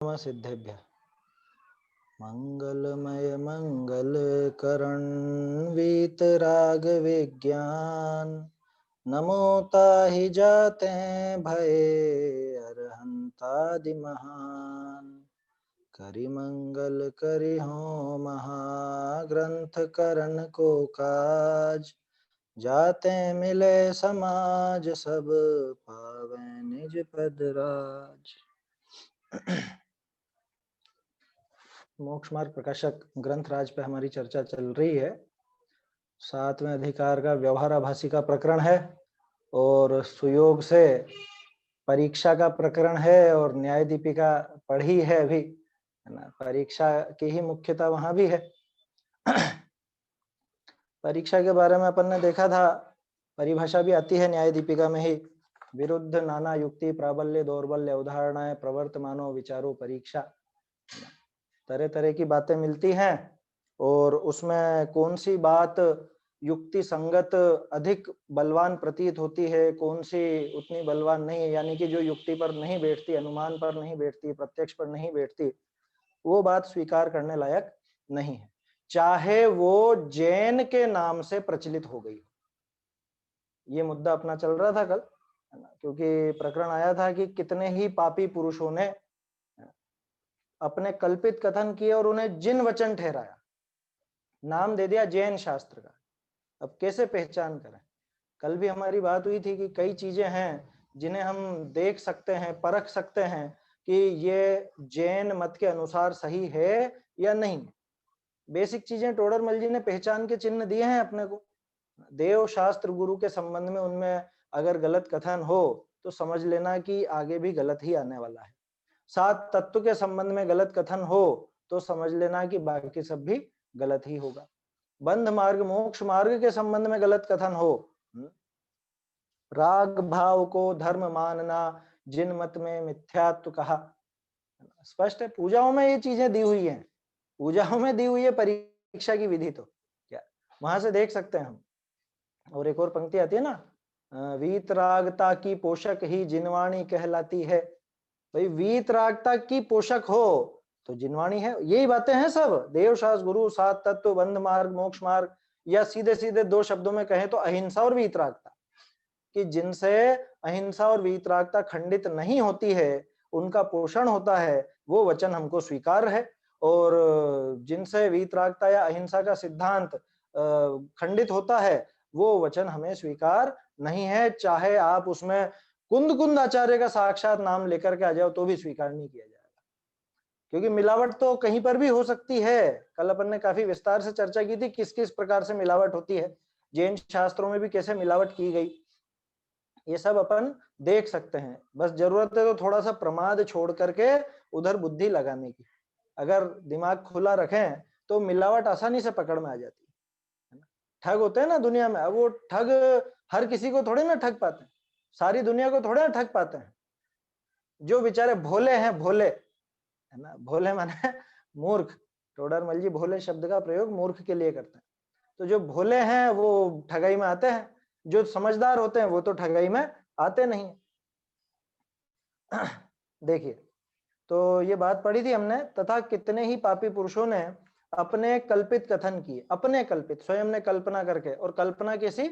नमः सिद्धेभ्यः। मंगलमय मंगल करण वीतराग विज्ञान, नमो ताहि जाते भये अरहंतादि महान। करि मंगल करि हो महाग्रंथ करण को काज, जाते मिले समाज सब पावे निज पद राज। मोक्ष मार्ग प्रकाशक ग्रंथ राज पे हमारी चर्चा चल रही है। 7वें अधिकार का व्यवहाराभासी का प्रकरण है और सुयोग से परीक्षा का प्रकरण है और न्याय दीपिका पढ़ी है अभी, है ना। परीक्षा की ही मुख्यता वहां भी है। परीक्षा के बारे में अपन ने देखा था, परिभाषा भी आती है न्याय दीपिका में ही। विरुद्ध नाना युक्ति प्राबल्य दौर्बल्य उदाहरणाएं प्रवर्तमानो विचारो परीक्षा, तरह तरह की बातें मिलती हैं और उसमें कौन सी बात युक्ति संगत अधिक बलवान प्रतीत होती है, कौन सी उतनी बलवान नहीं है, यानी कि जो युक्ति पर नहीं बैठती, अनुमान पर नहीं बैठती, प्रत्यक्ष पर नहीं बैठती, वो बात स्वीकार करने लायक नहीं है, चाहे वो जैन के नाम से प्रचलित हो गई। ये मुद्दा अपना चल रहा था कल, है ना, क्योंकि प्रकरण आया था कि कितने ही पापी पुरुषों ने अपने कल्पित कथन किए और उन्हें जिन वचन ठहराया, नाम दे दिया जैन शास्त्र का। अब कैसे पहचान करें? कल भी हमारी बात हुई थी कि कई चीजें हैं जिन्हें हम देख सकते हैं, परख सकते हैं कि ये जैन मत के अनुसार सही है या नहीं। बेसिक चीजें टोडरमल जी ने पहचान के चिन्ह दिए हैं अपने को। देव शास्त्र गुरु के संबंध में उनमें अगर गलत कथन हो तो समझ लेना कि आगे भी गलत ही आने वाला है। 7 तत्व के संबंध में गलत कथन हो तो समझ लेना कि बाकी सब भी गलत ही होगा। बंध मार्ग मोक्ष मार्ग के संबंध में गलत कथन हो, राग भाव को धर्म मानना, जिन मत में मिथ्यात्व कहा, स्पष्ट है। पूजाओं में ये चीजें दी हुई हैं, पूजाओं में दी हुई है परीक्षा की विधि, तो क्या वहां से देख सकते हैं हम। और एक और पंक्ति आती है ना, वीतरागता की पोषक ही जिनवाणी कहलाती है। भाई वीतरागता की पोषक हो तो जिनवाणी है। यही बातें हैं सब, देवशास्त्र गुरु 7 तत्व बंध मार्ग मोक्ष मार्ग, या सीधे सीधे 2 शब्दों में कहें तो अहिंसा और वीतरागता, कि जिनसे अहिंसा और वीतरागता खंडित नहीं होती है, उनका पोषण होता है, वो वचन हमको स्वीकार है। और जिनसे वीतरागता या अहिंसा का सिद्धांत खंडित होता है, वो वचन हमें स्वीकार नहीं है, चाहे आप उसमें कुंद कुंद आचार्य का साक्षात नाम लेकर के आ जाओ तो भी स्वीकार नहीं किया जाएगा। क्योंकि मिलावट तो कहीं पर भी हो सकती है। कल अपन ने काफी विस्तार से चर्चा की थी किस किस प्रकार से मिलावट होती है, जैन शास्त्रों में भी कैसे मिलावट की गई, ये सब अपन देख सकते हैं। बस जरूरत है तो थोड़ा सा प्रमाद छोड़ करके उधर बुद्धि लगाने की। अगर दिमाग खुला रखें तो मिलावट आसानी से पकड़ में आ जाती है ना। ठग होते हैं ना दुनिया में, अब वो ठग हर किसी को थोड़े ना ठग पाते हैं, सारी दुनिया को थोड़े ना ठग पाते हैं। जो बेचारे भोले हैं, भोले है ना, भोले माने मूर्ख, टोडरमल जी भोले शब्द का प्रयोग मूर्ख के लिए करते हैं। तो जो भोले हैं वो ठगाई में आते हैं, जो समझदार होते हैं वो तो ठगाई में आते नहीं। देखिए, तो ये बात पढ़ी थी हमने, तथा कितने ही पापी पुरुषों ने अपने कल्पित कथन किए, अपने कल्पित, स्वयं ने कल्पना करके। और कल्पना कैसी,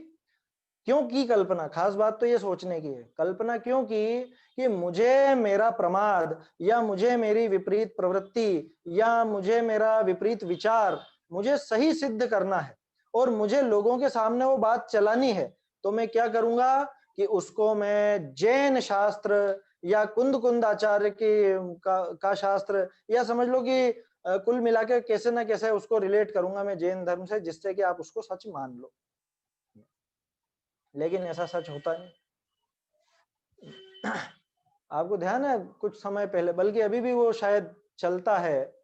क्यों की कल्पना? खास बात तो ये सोचने की है, कल्पना क्यों की कि मुझे मेरा प्रमाद, या मुझे मेरी विपरीत प्रवृत्ति, या मुझे मेरा विपरीत विचार मुझे सही सिद्ध करना है और मुझे लोगों के सामने वो बात चलानी है। तो मैं क्या करूंगा कि उसको मैं जैन शास्त्र या कुंद कुंद आचार्य का शास्त्र, या समझ लो कि कुल मिलाकर कैसे ना कैसे उसको रिलेट करूंगा मैं जैन धर्म से, जिससे कि आप उसको सच मान लो। लेकिन ऐसा सच होता नहीं। आपको ध्यान है कुछ समय पहले, बल्कि अभी भी वो शायद चलता है,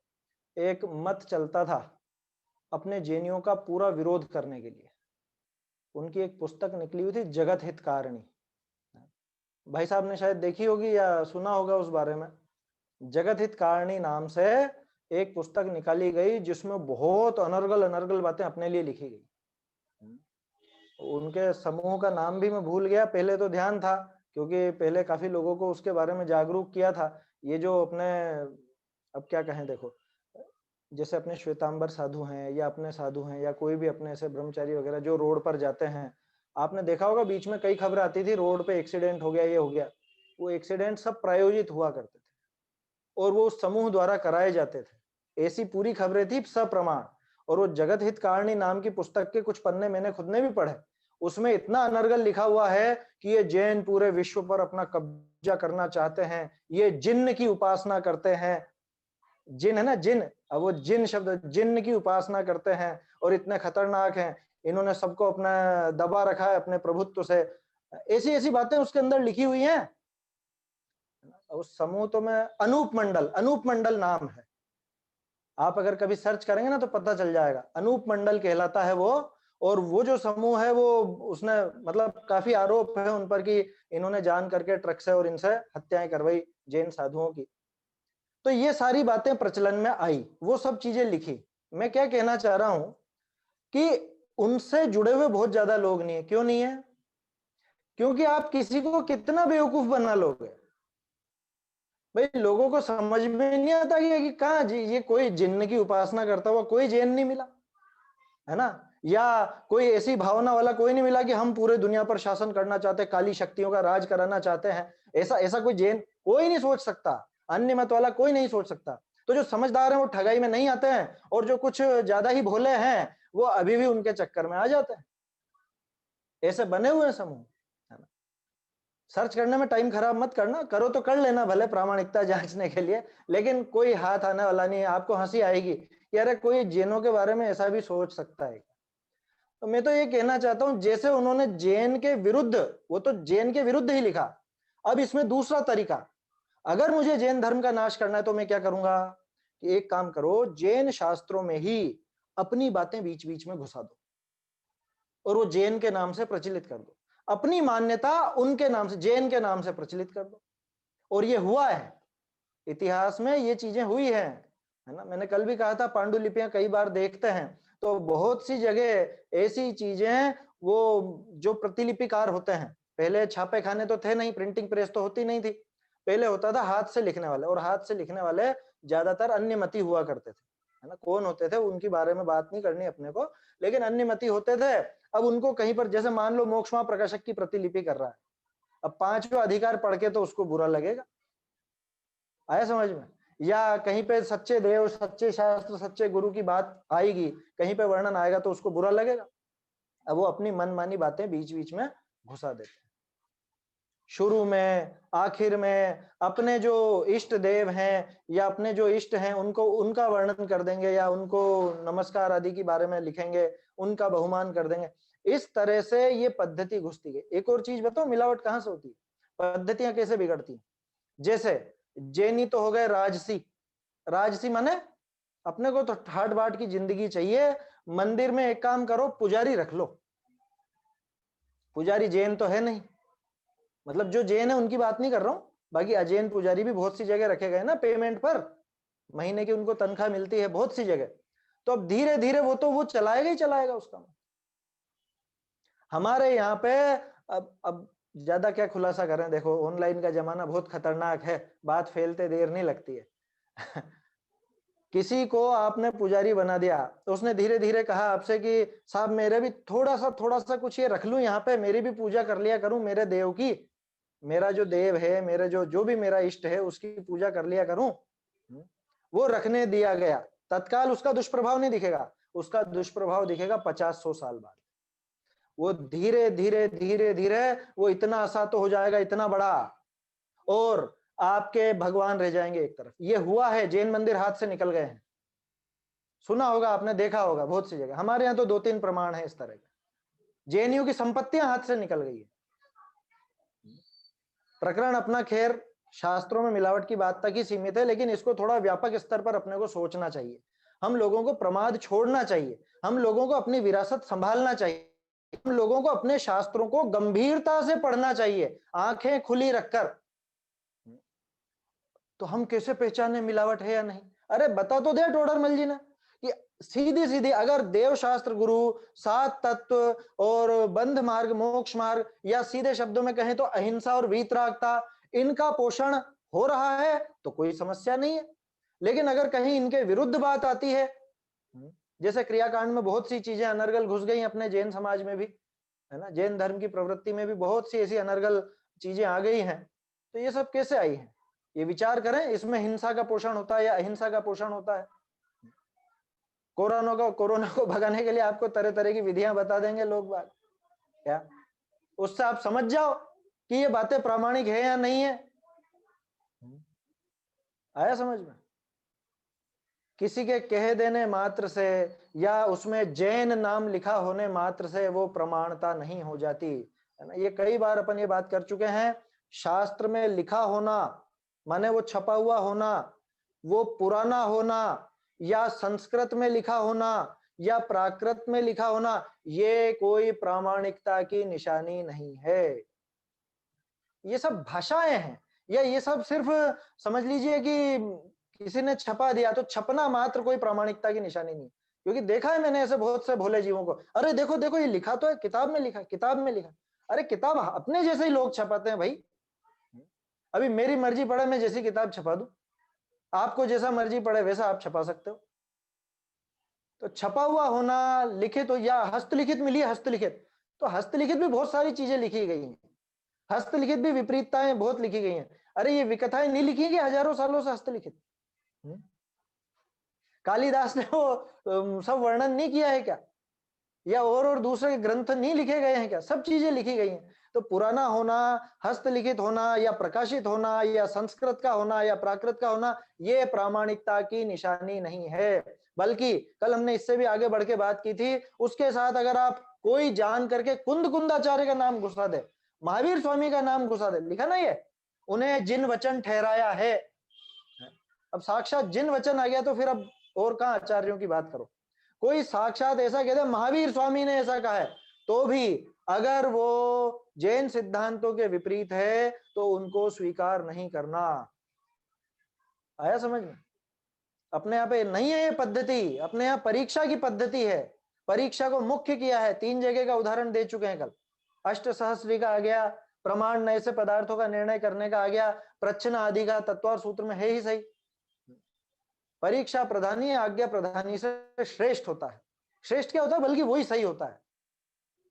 एक मत चलता था अपने जैनियों का पूरा विरोध करने के लिए। उनकी एक पुस्तक निकली हुई थी जगत हितकारिणी, भाई साहब ने शायद देखी होगी या सुना होगा उस बारे में। जगत हितकारिणी नाम से एक पुस्तक निकाली गई जिसमें बहुत अनर्गल अनर्गल बातें अपने लिए लिखी गई। उनके समूह का नाम भी मैं भूल गया, पहले तो ध्यान था क्योंकि पहले काफी लोगों को उसके बारे में जागरूक किया था। ये जो अपने अब क्या कहें, देखो जैसे अपने श्वेतांबर साधु हैं या अपने साधु हैं या कोई भी अपने ऐसे ब्रह्मचारी वगैरह जो रोड पर जाते हैं, आपने देखा होगा बीच में कई खबर आती थी रोड पे एक्सीडेंट हो गया, ये हो गया। वो एक्सीडेंट सब प्रायोजित हुआ करते थे और वो उस समूह द्वारा कराए जाते थे। ऐसी पूरी खबरें थी सप्रमाण। और वो जगत हित कारणी नाम की पुस्तक के कुछ पन्ने मैंने खुद ने भी पढ़े, उसमें इतना अनर्गल लिखा हुआ है कि ये जैन पूरे विश्व पर अपना कब्जा करना चाहते हैं, ये जिन्न की उपासना करते हैं। जिन है ना, जिन, अब वो जिन शब्द, जिन्न की उपासना करते हैं और इतने खतरनाक हैं, इन्होंने सबको अपना दबा रखा है अपने प्रभुत्व से। ऐसी ऐसी बातें उसके अंदर लिखी हुई हैं। उस समूह तो में अनूप मंडल, अनूप मंडल नाम है, आप अगर कभी सर्च करेंगे ना तो पता चल जाएगा, अनूप मंडल कहलाता है वो। और वो जो समूह है वो, उसने मतलब काफी आरोप है उन पर कि इन्होंने जान करके ट्रक से और इनसे हत्याएं करवाई जैन साधुओं की। तो ये सारी बातें प्रचलन में आई, वो सब चीजें लिखी। मैं क्या कहना चाह रहा हूं कि उनसे जुड़े हुए बहुत ज्यादा लोग नहीं है। क्यों नहीं है? क्योंकि आप किसी को कितना बेवकूफ बना लोगे भाई, लोगों को समझ में नहीं आता कि कहाँ जी ये कोई जिन्न की उपासना करता हुआ कोई जैन नहीं मिला है ना, या कोई ऐसी भावना वाला कोई नहीं मिला कि हम पूरे दुनिया पर शासन करना चाहते हैं, काली शक्तियों का राज कराना चाहते हैं। ऐसा ऐसा कोई जैन कोई नहीं सोच सकता, अन्य मत वाला कोई नहीं सोच सकता। तो जो समझदार हैं वो ठगाई में नहीं आते हैं, और जो कुछ ज्यादा ही भोले हैं वो अभी भी उनके चक्कर में आ जाते हैं। ऐसे बने हुए हैं समूह, है ना। सर्च करने में टाइम खराब मत करना, करो तो कर लेना भले प्रामाणिकता जांचने के लिए, लेकिन कोई हाथ आने वाला नहीं है। आपको हंसी आएगी कि अरे कोई जैनों के बारे में ऐसा भी सोच सकता है। तो मैं तो ये कहना चाहता हूं, जैसे उन्होंने जैन के विरुद्ध, वो तो जैन के विरुद्ध ही लिखा, अब इसमें दूसरा तरीका, अगर मुझे जैन धर्म का नाश करना है तो मैं क्या करूंगा कि एक काम करो, जैन शास्त्रों में ही अपनी बातें बीच बीच में घुसा दो और वो जैन के नाम से प्रचलित कर दो, अपनी मान्यता उनके नाम से, जैन के नाम से प्रचलित कर दो। और ये हुआ है, इतिहास में ये चीजें हुई हैं, है ना। मैंने कल भी कहा था पांडुलिपियां कई बार देखते हैं तो बहुत सी जगह ऐसी चीजें, वो जो प्रतिलिपिकार होते हैं, पहले छापे खाने तो थे नहीं, प्रिंटिंग प्रेस तो होती नहीं थी, पहले होता था हाथ से लिखने वाले, और हाथ से लिखने वाले ज्यादातर अन्यमती हुआ करते थे, है ना। कौन होते थे उनकी बारे में बात नहीं करनी अपने को, लेकिन अन्यमती होते थे। अब उनको कहीं पर, जैसे मान लो मोक्षमा प्रकाशक की प्रतिलिपि कर रहा है, अब पांचवें अधिकार पढ़ के तो उसको बुरा लगेगा, आया समझ में। या कहीं पे सच्चे देव, सच्चे शास्त्र, सच्चे गुरु की बात आएगी, कहीं पे वर्णन आएगा तो उसको बुरा लगेगा। अब वो अपनी मनमानी बातें बीच बीच में घुसा देते हैं। शुरू में, आखिर में अपने जो इष्ट देव हैं या अपने जो इष्ट हैं उनको, उनका वर्णन कर देंगे या उनको नमस्कार आदि के बारे में लिखेंगे, उनका बहुमान कर देंगे। इस तरह से ये पद्धति घुसती है। एक और चीज बताओ, मिलावट कहां से होती है, पद्धतियां कैसे बिगड़ती हैं। जैसे जैनी तो हो गए राजसी, राजसी माने अपने को तो ठाट बाट की जिंदगी चाहिए, मंदिर में एक काम करो पुजारी रख लो। पुजारी जैन तो है नहीं, मतलब जो जैन है उनकी बात नहीं कर रहा हूं, बाकी अजैन पुजारी भी बहुत सी जगह रखे गए ना पेमेंट पर, महीने की उनको तनख्वाह मिलती है बहुत सी जगह। तो अब धीरे धीरे वो तो वो चलाएगा ही चलाएगा उसका। हमारे यहाँ पे अब ज्यादा क्या खुलासा करें, देखो ऑनलाइन का जमाना बहुत खतरनाक है, बात फैलते देर नहीं लगती है। किसी को आपने पुजारी बना दिया तो उसने धीरे धीरे कहा आपसे कि साहब मेरे भी थोड़ा सा कुछ ये रख लूं यहाँ पे, मेरी भी पूजा कर लिया करूं मेरे देव की, मेरा जो देव है, मेरे जो जो भी मेरा इष्ट है उसकी पूजा कर लिया करूं। वो रखने दिया गया, तत्काल उसका दुष्प्रभाव नहीं दिखेगा, उसका दुष्प्रभाव दिखेगा 50-100 साल बाद। वो धीरे धीरे धीरे धीरे वो इतना आसा तो हो जाएगा, इतना बड़ा, और आपके भगवान रह जाएंगे एक तरफ। ये हुआ है, जैन मंदिर हाथ से निकल गए हैं, सुना होगा आपने, देखा होगा बहुत सी जगह। हमारे यहाँ तो 2-3 प्रमाण है इस तरह के, जेएनयू की संपत्तियां हाथ से निकल गई है। प्रकरण अपना खैर शास्त्रों में मिलावट की बात तक ही सीमित है, लेकिन इसको थोड़ा व्यापक स्तर पर अपने को सोचना चाहिए। हम लोगों को प्रमाद छोड़ना चाहिए, हम लोगों को अपनी विरासत संभालना चाहिए, हम लोगों को अपने शास्त्रों को गंभीरता से पढ़ना चाहिए, आंखें खुली रखकर। तो हम कैसे पहचाने मिलावट है या नहीं? अरे बता तो दे टोडरमल जी ने कि सीधी सीधी, अगर देव शास्त्र गुरु, 7 तत्व और बंध मार्ग, मोक्ष मार्ग, या सीधे शब्दों में कहें तो अहिंसा और वीतरागता, इनका पोषण हो रहा है तो कोई समस्या नहीं है। लेकिन अगर कहीं इनके विरुद्ध बात आती है, जैसे क्रियाकांड में बहुत सी चीजें अनर्गल घुस गई अपने जैन समाज में भी, है ना, जैन धर्म की प्रवृत्ति में भी बहुत सी ऐसी अनर्गल चीजें आ गई हैं, तो ये सब कैसे आई है? ये विचार करें, इसमें हिंसा का पोषण होता है या अहिंसा का पोषण होता है? कोरोना को भगाने के लिए आपको तरह तरह की विधियां बता देंगे लोग बात, क्या उससे आप समझ जाओ कि ये बातें प्रामाणिक है या नहीं है? आया समझ में? किसी के कह देने मात्र से या उसमें जैन नाम लिखा होने मात्र से वो प्रमाणता नहीं हो जाती, है ना। ये कई बार अपन ये बात कर चुके हैं। शास्त्र में लिखा होना माने वो छपा हुआ होना, वो पुराना होना या संस्कृत में लिखा होना या प्राकृत में लिखा होना, ये कोई प्रामाणिकता की निशानी नहीं है। ये सब भाषाएं हैं, या ये सब सिर्फ समझ लीजिए कि किसी ने छपा दिया, तो छपना मात्र कोई प्रामाणिकता की निशानी नहीं। क्योंकि देखा है मैंने ऐसे बहुत से भोले जीवों को, अरे देखो देखो ये लिखा तो है, किताब में लिखा, किताब में लिखा। अरे किताब अपने जैसे ही लोग छपाते हैं भाई। अभी मेरी मर्जी पड़े मैं जैसी किताब छपा दूं, आपको जैसा मर्जी पड़े वैसा आप छपा सकते हो। तो छपा हुआ होना, लिखित तो या हस्तलिखित मिली है, हस्तलिखित, तो हस्तलिखित भी बहुत सारी चीजें लिखी गई हैं, हस्तलिखित भी विपरीतताएं बहुत लिखी गई हैं। अरे ये विकथाएं नहीं लिखी गई हजारों सालों से हस्तलिखित? कालिदास ने वो सब वर्णन नहीं किया है क्या? या और दूसरे ग्रंथ नहीं लिखे गए हैं क्या? सब चीजें लिखी गई हैं। तो पुराना होना, हस्तलिखित होना या प्रकाशित होना या संस्कृत का होना या प्राकृत का होना, ये प्रामाणिकता की निशानी नहीं है। बल्कि कल हमने इससे भी आगे बढ़ के बात की थी, उसके साथ अगर आप कोई जान करके कुंदाचार्य का नाम घुसा दे, महावीर स्वामी का नाम घुसा दे, लिखा ना ये, उन्हें जिन वचन ठहराया है। अब साक्षात जिन वचन आ गया तो फिर अब और कहां आचार्यों की बात करो। कोई साक्षात ऐसा कहते महावीर स्वामी ने ऐसा कहा है, तो भी अगर वो जैन सिद्धांतों के विपरीत है तो उनको स्वीकार नहीं करना। आया समझ में? अपने यहाँ पे नहीं है ये पद्धति, अपने यहाँ परीक्षा की पद्धति है। परीक्षा को मुख्य किया है, 3 जगह का उदाहरण दे चुके हैं कल। अष्ट सहस्री का आ गया, प्रमाण नए से पदार्थों का निर्णय करने का आ गया, प्रच्छन आदि का तत्वार सूत्र में है ही सही। परीक्षा प्रधानी आज्ञा प्रधानी से श्रेष्ठ होता है। श्रेष्ठ क्या होता है? बल्कि वही सही होता है।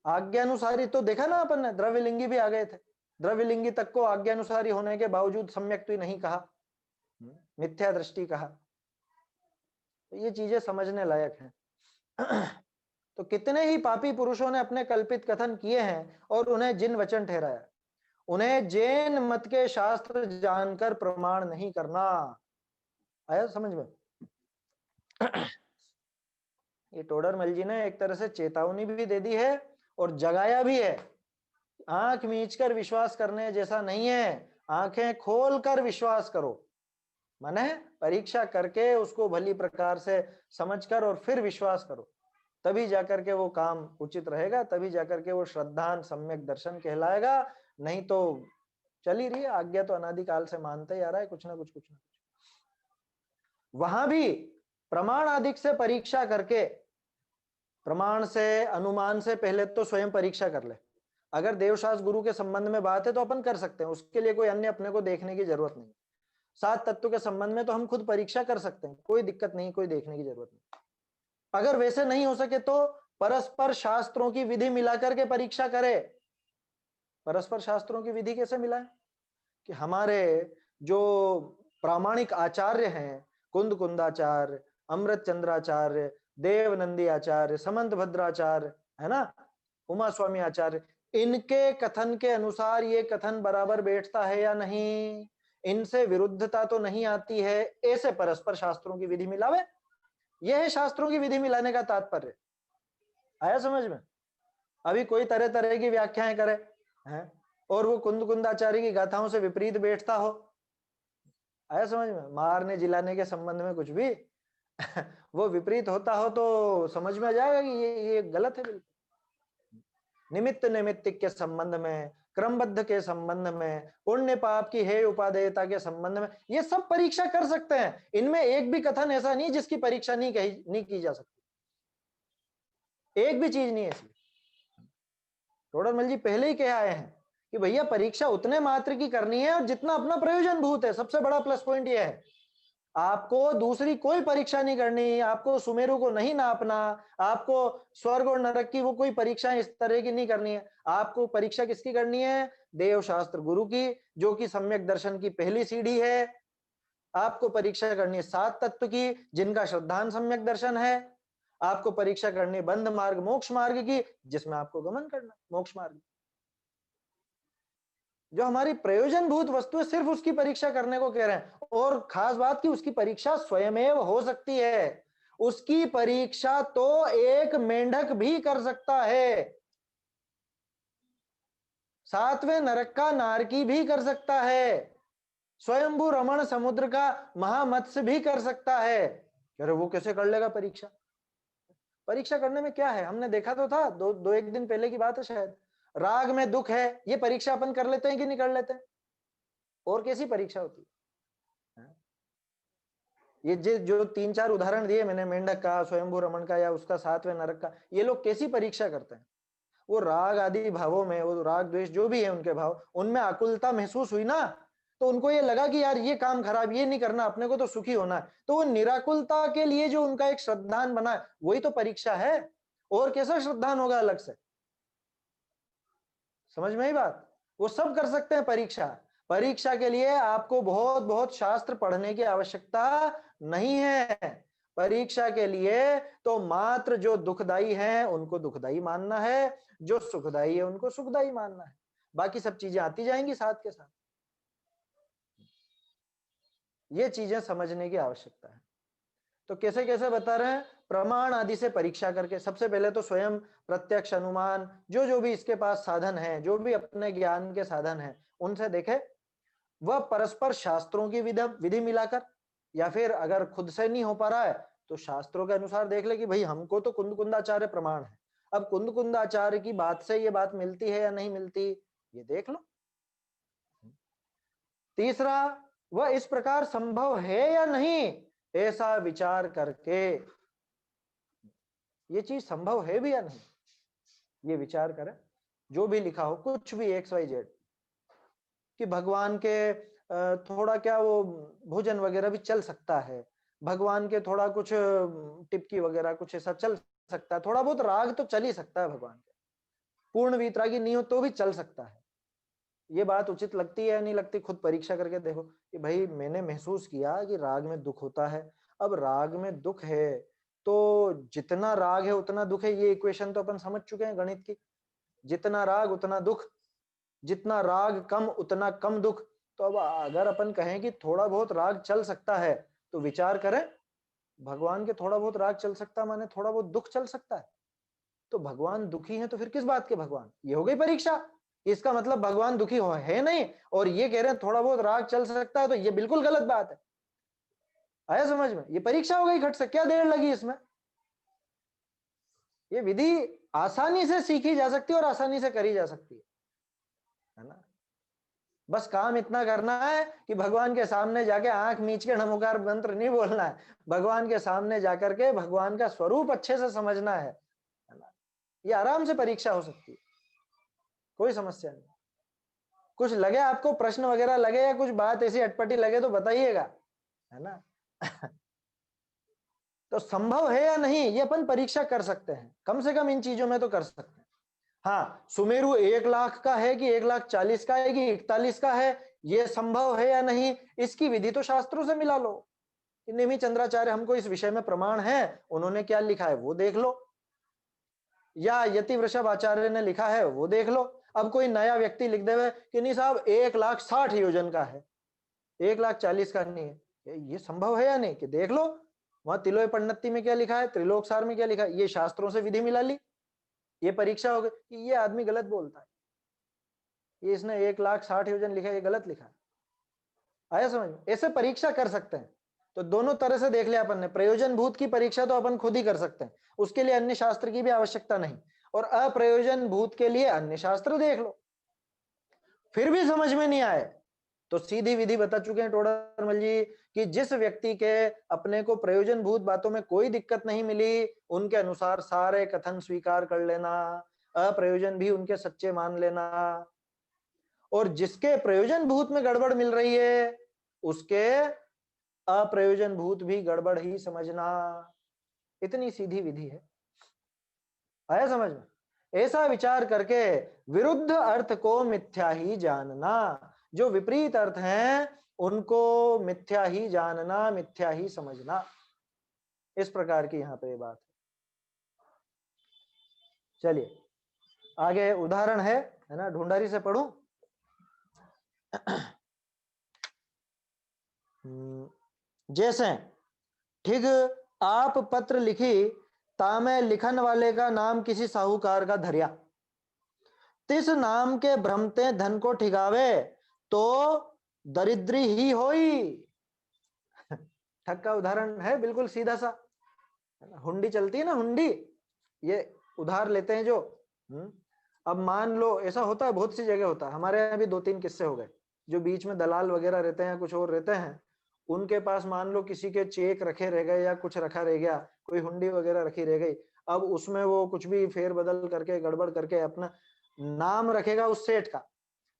आज्ञानुसारी तो देखा ना अपन ने, द्रव्यलिंगी भी आ गए थे, द्रव्यलिंगी तक को आज्ञानुसारी होने के बावजूद सम्यक तो नहीं कहा, मिथ्या दृष्टि कहा। तो ये चीजें समझने लायक हैं। तो कितने ही पापी पुरुषों ने अपने कल्पित कथन किए हैं और उन्हें जिन वचन ठहराया। उन्हें जैन मत के शास्त्र जानकर प्रमाण नहीं करना। आया समझ में? ये टोडरमल जी ने एक तरह से चेतावनी भी दे दी है और जगाया भी है। आंख मीचकर विश्वास करने जैसा नहीं है, आंखें खोलकर विश्वास करो। माने परीक्षा करके उसको भली प्रकार से समझकर और फिर विश्वास करो, तभी जाकर के वो काम उचित रहेगा, तभी जाकर के वो श्रद्धान सम्यक दर्शन कहलाएगा। नहीं तो चल ही रही है, आज्ञा तो अनादिकाल से मानते ही आ रहा है, कुछ ना कुछ कुछ ना कुछ। वहां भी प्रमाण आदि से परीक्षा करके, प्रमाण से अनुमान से पहले तो स्वयं परीक्षा कर ले। अगर देवशास्त्र गुरु के संबंध में बात है तो अपन कर सकते हैं, उसके लिए कोई अन्य अपने को देखने की जरूरत नहीं। 7 तत्व के संबंध में तो हम खुद परीक्षा कर सकते हैं, कोई दिक्कत नहीं, कोई देखने की जरूरत नहीं। अगर वैसे नहीं हो सके तो परस्पर शास्त्रों की विधि मिलाकर के परीक्षा करे। परस्पर शास्त्रों की विधि कैसे मिलाए? कि हमारे जो प्रामाणिक आचार्य हैं, कुंदाचार्य, अमृत चंद्राचार्य, देवनंदी आचार्य, समंत भद्राचार्य, है ना, उमा स्वामी आचार्य, इनके कथन के अनुसार ये कथन बराबर बैठता है या नहीं, इनसे विरुद्धता तो नहीं आती है, ऐसे परस्पर शास्त्रों की विधि मिलावे। यह है शास्त्रों की विधि मिलाने का तात्पर्य। आया समझ में? अभी कोई तरह तरह की व्याख्याएं करे हैं और वो कुंदाचार्य की गाथाओं से विपरीत बैठता हो। आया समझ में? मारने जिलाने के संबंध में कुछ भी वो विपरीत होता हो तो समझ में आ जाएगा कि ये गलत है बिल्कुल। निमित्त नैमित्तिक के संबंध में, क्रमबद्ध के संबंध में, पुण्य पाप की है उपादेयता के संबंध में, ये सब परीक्षा कर सकते हैं। इनमें एक भी कथन ऐसा नहीं जिसकी परीक्षा नहीं की जा सकती, एक भी चीज नहीं है इसमें। टोडरमल जी पहले ही कह आए हैं कि भैया परीक्षा उतने मात्र की करनी है और जितना अपना प्रयोजन भूत है। सबसे बड़ा प्लस पॉइंट यह है, आपको दूसरी कोई परीक्षा नहीं करनी, आपको सुमेरु को नहीं नापना, आपको स्वर्ग और नरक की वो कोई परीक्षा इस तरह की नहीं करनी है। आपको परीक्षा किसकी करनी है? देव शास्त्र गुरु की, जो कि सम्यक दर्शन की पहली सीढ़ी है। आपको परीक्षा करनी है 7 तत्व की, जिनका श्रद्धान सम्यक दर्शन है। आपको परीक्षा करनी है बंध मार्ग मोक्ष मार्ग की, जिसमें आपको गमन करना मोक्ष मार्ग। जो हमारी प्रयोजनभूत वस्तु है, सिर्फ उसकी परीक्षा करने को कह रहे हैं। और खास बात कि उसकी परीक्षा स्वयमेव हो सकती है। उसकी परीक्षा तो एक मेंढक भी कर सकता है, 7वें नरक का नारकी भी कर सकता है, स्वयंभू रमण समुद्र का महामत्स्य भी कर सकता है। अरे वो कैसे कर लेगा परीक्षा? परीक्षा करने में क्या है? हमने देखा तो था, दो एक दिन पहले की बात है शायद। राग में दुख है, ये परीक्षा अपन कर लेते हैं कि नहीं कर लेते हैं? और कैसी परीक्षा होती है? ये जो 3-4 उदाहरण दिए मैंने, मेंढक का, स्वयंभू रमण का, या उसका 7वें नरक का, ये लोग कैसी परीक्षा करते हैं? वो राग आदि भावों में, वो राग द्वेष जो भी है उनके भाव, उनमें आकुलता महसूस हुई ना, तो उनको ये लगा कि यार ये काम खराब, ये नहीं करना, अपने को तो सुखी होना है। तो वो निराकुलता के लिए जो उनका एक श्रद्धान बना है, वही तो परीक्षा है। और कैसा श्रद्धान होगा अलग से? समझ में आई बात? वो सब कर सकते हैं परीक्षा। परीक्षा के लिए आपको बहुत बहुत शास्त्र पढ़ने की आवश्यकता नहीं है। परीक्षा के लिए तो मात्र जो दुखदाई है उनको दुखदाई मानना है, जो सुखदाई है उनको सुखदाई मानना है। बाकी सब चीजें आती जाएंगी साथ के साथ। ये चीजें समझने की आवश्यकता है। तो कैसे कैसे बता रहे हैं? प्रमाण आदि से परीक्षा करके। सबसे पहले तो स्वयं प्रत्यक्ष अनुमान, जो भी इसके पास साधन है, जो भी अपने ज्ञान के साधन है, उनसे देखे। वह परस्पर शास्त्रों की विधि मिलाकर, या फिर अगर खुद से नहीं हो पा रहा है तो शास्त्रों के अनुसार देख ले कि भाई हमको तो कुंद कुंदाचार्य प्रमाण है, अब कुंद कुंदाचार्य की बात से ये बात मिलती है या नहीं मिलती, ये देख लो। तीसरा, वह इस प्रकार संभव है या नहीं, ऐसा विचार करके, ये चीज संभव है भी या नहीं, ये विचार करें। जो भी लिखा हो, कुछ भी XYZ, कि भगवान के थोड़ा क्या वो भोजन वगैरह भी चल सकता है, भगवान के थोड़ा कुछ टिपकी वगैरह कुछ ऐसा चल सकता है, थोड़ा बहुत राग तो चल ही सकता है भगवान के, पूर्ण वीतरागी नहीं हो तो भी चल सकता है। ये बात उचित लगती है या नहीं लगती? खुद परीक्षा करके देखो कि भाई मैंने महसूस किया कि राग में दुख होता है। अब राग में दुख है तो जितना राग है उतना दुख है, ये इक्वेशन तो अपन समझ चुके हैं गणित की। जितना राग उतना दुख, जितना राग कम उतना कम दुख। तो अब अगर अपन कहें कि थोड़ा बहुत राग चल सकता है, तो विचार करें, भगवान के थोड़ा बहुत राग चल सकता है माने थोड़ा बहुत दुख चल सकता है। तो भगवान दुखी है तो फिर किस बात के भगवान? ये हो गई परीक्षा। इसका मतलब भगवान दुखी हो है नहीं, और ये कह रहे हैं थोड़ा बहुत राग चल सकता है, तो ये बिल्कुल गलत बात है। आया समझ में? ये परीक्षा हो गई खट से, क्या देर लगी इसमें? ये विधि आसानी से सीखी जा सकती है और आसानी से करी जा सकती है ना? बस काम इतना करना है कि भगवान के सामने जाके आंख मीच के नमोकार मंत्र नहीं बोलना है, भगवान के सामने जाकर के भगवान का स्वरूप अच्छे से समझना है ना? ये आराम से परीक्षा हो सकती है, कोई समस्या नहीं। कुछ लगे आपको प्रश्न वगैरह लगे या कुछ बात ऐसी अटपटी लगे तो बताइएगा, है ना? तो संभव है या नहीं, ये अपन परीक्षा कर सकते हैं, कम से कम इन चीजों में तो कर सकते हैं। हाँ, सुमेरु 1 लाख का है कि 1,40,000 का है कि 41 का है, ये संभव है या नहीं, इसकी विधि तो शास्त्रों से मिला लो। नेमि चंद्राचार्य हमको इस विषय में प्रमाण है, उन्होंने क्या लिखा है वो देख लो, या यति वृषभ आचार्य ने लिखा है वो देख लो। अब कोई नया व्यक्ति लिख देवे कि नहीं साहब 1,60,000 योजन का है, 1,40,000 का नहीं है, ये संभव है या नहीं, कि देख लो वहां तिलोय पंडिती में क्या लिखा है, त्रिलोकसार में क्या लिखा है, ये शास्त्रों से विधि मिला ली, ये परीक्षा हो गई कि ये आदमी गलत बोलता है, ये इसने 1,60,000 योजन लिखा है, ये गलत लिखा है। आया समझ में? ऐसे परीक्षा कर सकते हैं। तो दोनों तरह से देख लिया अपन ने। प्रयोजन भूत की परीक्षा तो अपन खुद ही कर सकते हैं, उसके लिए अन्य शास्त्र की भी आवश्यकता नहीं, और अप्रयोजन भूत के लिए अन्य शास्त्र देख लो। फिर भी समझ में नहीं आए तो सीधी विधि बता चुके हैं टोडरमल जी कि जिस व्यक्ति के अपने को प्रयोजन भूत बातों में कोई दिक्कत नहीं मिली, उनके अनुसार सारे कथन स्वीकार कर लेना, अप्रयोजन भी उनके सच्चे मान लेना, और जिसके प्रयोजन भूत में गड़बड़ मिल रही है उसके अप्रयोजन भूत भी गड़बड़ ही समझना। इतनी सीधी विधि है, आया समझ में? ऐसा विचार करके विरुद्ध अर्थ को मिथ्या ही जानना, जो विपरीत अर्थ हैं उनको मिथ्या ही जानना, मिथ्या ही समझना। इस प्रकार की यहां पे बात है। चलिए आगे उदाहरण है ना, ढूंढारी से पढ़ूं। जैसे ठीक आप पत्र लिखी तामे लिखन वाले का नाम किसी साहूकार का धरिया, तिस नाम के भ्रमते धन को ठिकावे तो दरिद्री ही होई। ठग का उदाहरण है, बिल्कुल सीधा सा। हुंडी चलती है ना, हुंडी, ये उधार लेते हैं जो। अब मान लो ऐसा होता है, बहुत सी जगह होता है, हमारे यहाँ भी 2-3 किस्से हो गए। जो बीच में दलाल वगैरह रहते हैं, कुछ और रहते हैं, उनके पास मान लो किसी के चेक रखे रह गए या कुछ रखा रह गया, कोई हुंडी वगैरह रखी रह गई। अब उसमें वो कुछ भी फेर बदल करके गड़बड़ करके अपना नाम रखेगा उस सेठ का,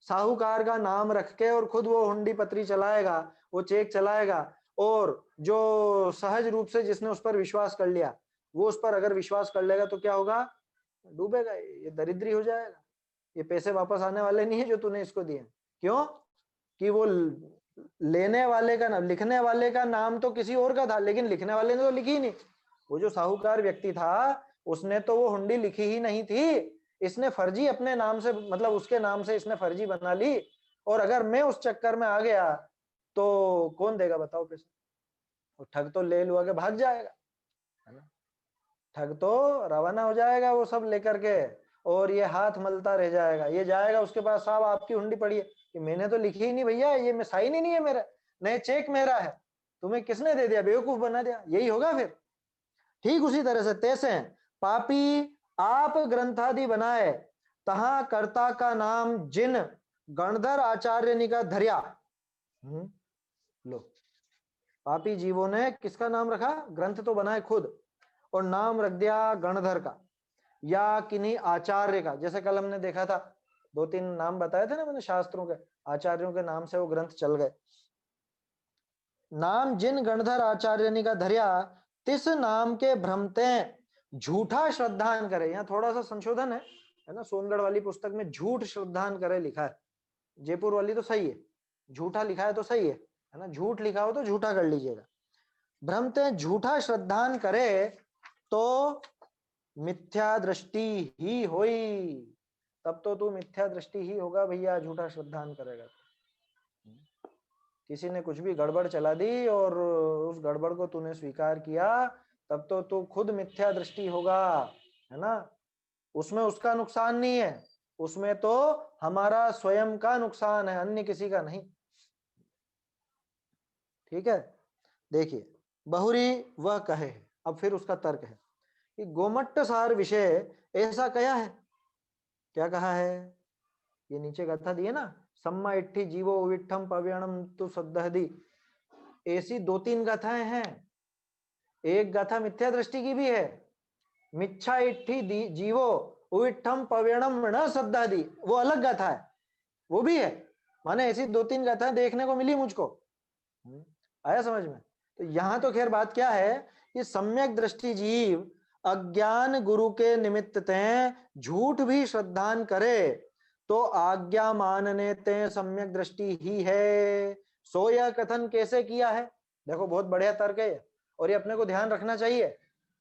साहूकार का नाम रख के, और खुद वो हुंडी पत्री चलाएगा, वो चेक चलाएगा, और जो सहज रूप से जिसने उस पर विश्वास कर लिया, वो उस पर अगर विश्वास कर लेगा तो क्या होगा? डूबेगा, ये दरिद्री हो जाएगा। ये पैसे वापस आने वाले नहीं है जो तूने इसको दिए। क्यों? कि वो लेने वाले का नाम, लिखने वाले का नाम तो किसी और का था, लेकिन लिखने वाले ने तो लिखी ही नहीं। वो जो साहूकार व्यक्ति था उसने तो वो हुंडी लिखी ही नहीं थी, इसने फर्जी अपने नाम से, मतलब उसके नाम से इसने फर्जी बना ली। और अगर मैं उस चक्कर में आ गया तो कौन देगा बताओ पैसे? वो ठग तो ले लुआ के भाग जाएगा, है ना? ठग तो रवाना हो जाएगा वो सब लेकर के, और ये हाथ मलता रह जाएगा। ये जाएगा उसके पास, साहब आपकी हुंडी पड़ी है, कि मैंने तो लिखी ही नहीं भैया, ये मैं साइन ही नहीं है मेरा, नहीं चेक मेरा है, तुम्हें किसने दे दिया, बेवकूफ बना दिया, यही होगा फिर। ठीक उसी तरह से तैसे पापी आप ग्रंथादि बनाए, तहां कर्ता का नाम जिन गणधर आचार्य निका धरिया। लो, पापी जीवों ने किसका नाम रखा? ग्रंथ तो बनाए खुद, और नाम रख दिया गणधर का या किन्हीं आचार्य का। जैसे कल हमने देखा था, 2-3 नाम बताए थे ना मैंने शास्त्रों के, आचार्यों के नाम से वो ग्रंथ चल गए। नाम जिन गणधर आचार्य का धरिया, तिस नाम के भ्रमते झूठा श्रद्धान करे। यहाँ थोड़ा सा संशोधन है ना, सोनगढ़ वाली पुस्तक में झूठ श्रद्धान करे लिखा है, जयपुर वाली तो सही है, झूठा लिखा है तो सही है ना, झूठ लिखा हो तो झूठा कर लीजिएगा। भ्रमते झूठा श्रद्धान करे तो मिथ्या दृष्टि ही होई। तब तो तू मिथ्या दृष्टि ही होगा भैया, झूठा श्रद्धान करेगा। किसी ने कुछ भी गड़बड़ चला दी और उस गड़बड़ को तूने स्वीकार किया, तब तो तू खुद मिथ्या दृष्टि होगा, है ना? उसमें उसका नुकसान नहीं है, उसमें तो हमारा स्वयं का नुकसान है, अन्य किसी का नहीं। ठीक है, देखिए बहुरी वह कहे, अब फिर उसका तर्क है कि गोमट्ट सार विषय ऐसा कया है। क्या कहा है? ये नीचे गाथा दी है ना, सम्मा इट्ठी जीवो विठम पव्यणम तु सद्धि। ऐसी 2-3 गाथाएं हैं। एक गाथा मिथ्या दृष्टि की भी है, मिच्छा इट्ठी जीवो उविठम पव्यणम न सद्धि, वो अलग गाथा है, वो भी है। माने ऐसी 2-3 गाथाएं देखने को मिली मुझको। आया समझ में? तो यहां तो खैर बात क्या है कि सम्यक दृष्टि जीव अज्ञान गुरु के निमित्त ते झूठ भी श्रद्धान करे तो आज्ञा मानने ते सम्यक दृष्टि ही है। सो यह कथन कैसे किया है? देखो बहुत बढ़िया तर्क है, और ये अपने को ध्यान रखना चाहिए,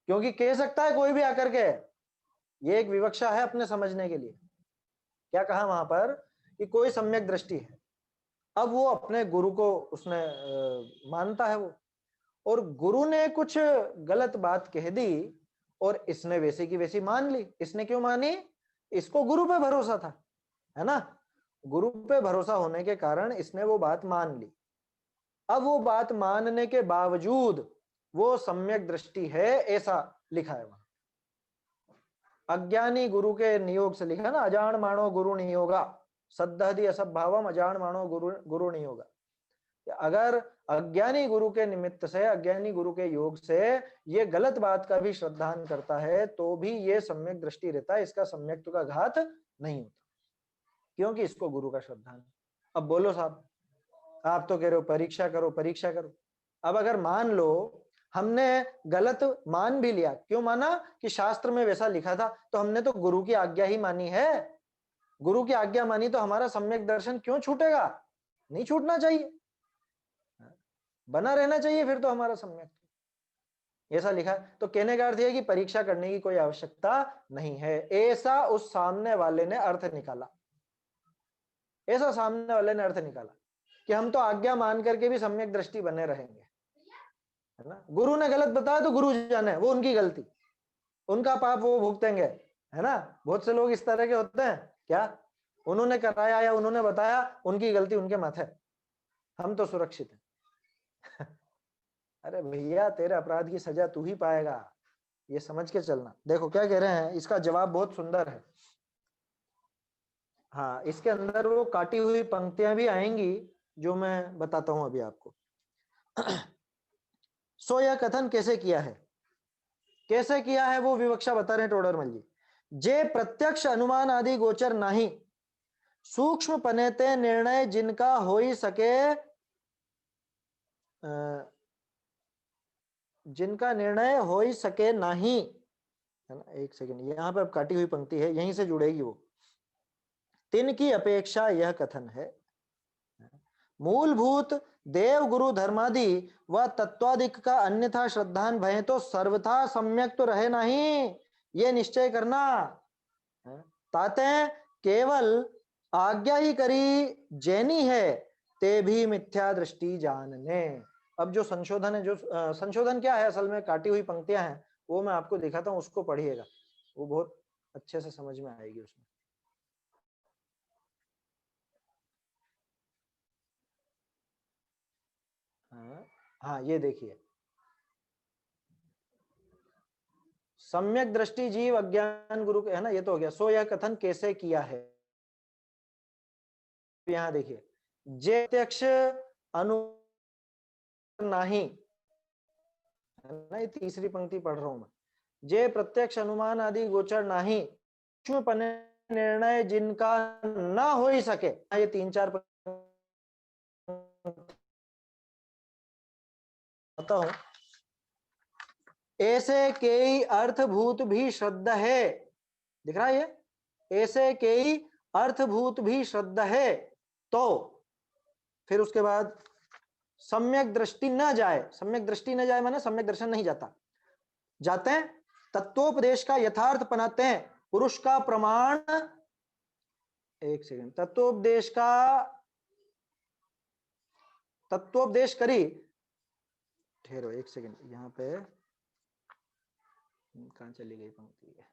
क्योंकि कह सकता है कोई भी आकर के, ये एक विवक्षा है अपने समझने के लिए। क्या कहा वहां पर कि कोई सम्यक दृष्टि है, अब वो अपने गुरु को उसने मानता है वो, और गुरु ने कुछ गलत बात कह दी और इसने वैसे की वैसी मान ली। इसने क्यों मानी? इसको गुरु पे भरोसा था, है ना? गुरु पे भरोसा होने के कारण इसने वो बात मान ली। अब वो बात मानने के बावजूद वो सम्यक दृष्टि है, ऐसा लिखा है वहां। अज्ञानी गुरु के नियोग से लिखा ना, अजान मानो गुरु नियोगा सद्धि असभावम अजान मानो गुरु नियोगा। अगर अज्ञानी गुरु के निमित्त से, अज्ञानी गुरु के योग से ये गलत बात का भी श्रद्धान करता है तो भी ये सम्यक दृष्टि रहता है, इसका सम्यक्त्व का घात नहीं होता, क्योंकि इसको गुरु का श्रद्धान। अब बोलो साहब, आप तो कह रहे हो परीक्षा करो परीक्षा करो, अब अगर मान लो हमने गलत मान भी लिया, क्यों माना? कि शास्त्र में वैसा लिखा था, तो हमने तो गुरु की आज्ञा ही मानी है। गुरु की आज्ञा मानी तो हमारा सम्यक दर्शन क्यों छूटेगा? नहीं छूटना चाहिए, बना रहना चाहिए फिर तो हमारा सम्यक। ऐसा लिखा है, तो कहने का अर्थ है कि परीक्षा करने की कोई आवश्यकता नहीं है, ऐसा उस सामने वाले ने अर्थ निकाला। ऐसा सामने वाले ने अर्थ निकाला कि हम तो आज्ञा मान करके भी सम्यक दृष्टि बने रहेंगे, है ना। गुरु ने गलत बताया तो गुरु जाने, वो उनकी गलती, उनका पाप वो भुगतेंगे, है ना। बहुत से लोग इस तरह के होते हैं, क्या उन्होंने कराया या उन्होंने बताया, उनकी गलती उनके माथे, हम तो सुरक्षित हैं। अरे भैया, तेरे अपराध की सजा तू ही पाएगा, ये समझ के चलना। देखो क्या कह रहे हैं, इसका जवाब बहुत सुंदर है। हाँ, इसके अंदर वो काटी हुई पंक्तियां भी आएंगी जो मैं बताता हूं अभी आपको। सो यह कथन कैसे किया है, कैसे किया है वो विवक्षा बता रहे हैं टोडरमल जी। जे प्रत्यक्ष अनुमान आदि गोचर नहीं, सूक्ष्म पनेते निर्णय जिनका हो ही सके, जिनका निर्णय हो ही सके नहीं, है ना। एक सेकंड, यहाँ पे अब काटी हुई पंक्ति है, यहीं से जुड़ेगी वो। तिनकी अपेक्षा यह कथन है, मूलभूत देव गुरु धर्मादि व तत्वादिक का अन्यथा श्रद्धान भय तो सर्वथा सम्यक तो रहे नहीं, ये निश्चय करना। ताते केवल आज्ञा ही करी जैनी है, ते भी मिथ्या दृष्टि जानने। अब जो संशोधन है, जो संशोधन क्या है असल में, काटी हुई पंक्तियां हैं, वो मैं आपको दिखाता हूं, उसको पढ़िएगा, वो बहुत अच्छे से समझ में आएगी उसमें। हाँ, ये देखिए, सम्यक दृष्टि जीव अज्ञान गुरु, है ना, ये तो हो गया। सो यह कथन कैसे किया है, यहां देखिए, जे प्रत्यक्ष अनु नहीं, है ना, ये तीसरी पंक्ति पढ़ रहा हूं मैं। जे प्रत्यक्ष अनुमान आदि गोचर नहीं, सूक्ष्म निर्णय जिनका ना हो ही सके, ये 3-4 बताता हूं। ऐसे कई अर्थभूत भी श्रद्धा है, दिख रहा है ये, ऐसे कई अर्थभूत भी श्रद्धा है, तो फिर उसके बाद सम्यक दृष्टि न जाए, सम्यक दृष्टि न जाए माने सम्यक दर्शन नहीं जाता, जाते हैं तत्वोपदेश का यथार्थ बनाते हैं, पुरुष का प्रमाण, एक सेकंड, तत्वोपदेश करी, ठहरो एक सेकंड, यहाँ पे कहां चली गई पंक्ति है,